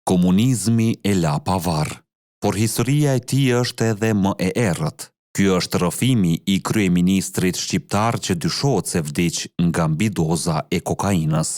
Komunizmi e la pavarr, por historia e tij është edhe më e errët. Ky është rrëfimi i kryeministrit shqiptar që dyshohet se vdiq nga mbidoza e kokainës.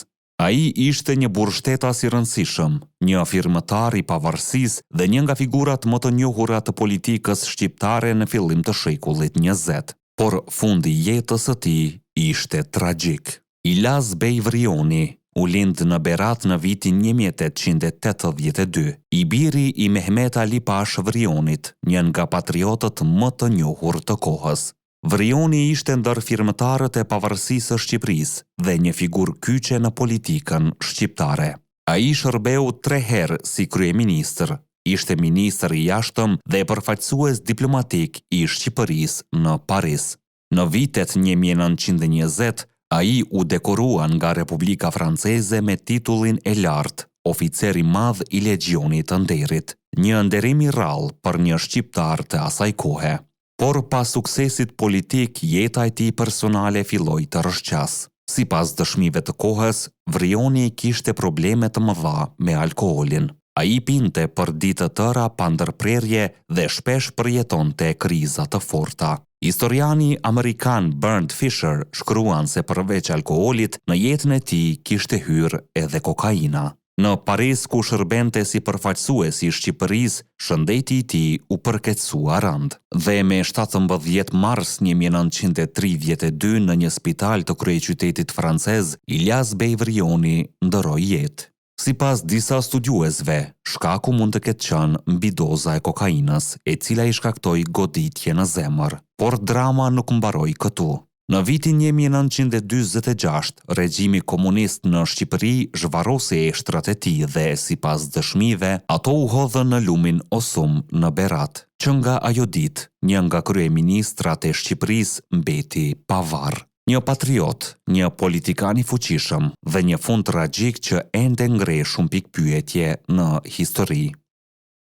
Ai ishte një burrshtetas i rëndësishëm, një afirmatar i pavarësisë dhe një nga figurat më të njohura të politikës shqiptare në fillim të shekullit 20. Por fundi i jetës së tij ishte tragjik. Ilaz Bej Vrioni u lind në Berat në vitin 1882, i biri i Mehmet Ali Pash Vrionit, një nga patriotët më të njohur të kohës. Vrioni ishte ndër firmëtarët e pavarësisë së Shqipërisë dhe një figurë kyçe në politikën shqiptare. Ai shërbeu 3 herë si kryeministër, ishte ministër i jashtëm dhe përfaqësues diplomatik i Shqipërisë në Paris. Në vitet 1920, ai u dekorua nga Republika Franceze me titullin e lartë, oficer i madh i Legjionit të Nderit, një nderim i rrallë për një shqiptar të asaj kohe. Por pas suksesit politik, jeta e tij personale filloi të rrëshqas. Sipas dëshmive të kohës, Vrioni kishte probleme të mëdha me alkoolin. Ai pinte për ditë të tëra pa ndërprerje dhe shpesh përjetonte kriza të forta. Historiani amerikan Bernd Fisher shkruan se përveç alkoolit, në jetën e tij kishte hyrë edhe kokaina. Në Paris, ku shërbente si përfaqësues i Shqipërisë, shëndeti i tij u përkeqësua rënd. Dhe me 17 mars 1932 në një spital të kryeqytetit francez, Ilaz Bej Vrioni ndëroi jetë. Sipas disa studiuesve, shkaku mund të ketë qenë mbidoza e kokainës, e cila i shkaktoi goditje në zemër, por drama nuk mbaroi këtu. Në vitin 1946, regjimi komunist në Shqipëri zhvarrosi eshtrat e tij dhe, sipas dëshmive, ato u hodhën në lumin Osum në Berat, që nga ajo ditë, një nga kryeministrat e Shqipërisë mbeti pavarr. Një patriot, një politikan i fuqishëm dhe një fund tragjik që ende ngre shumë pikpyetje në histori.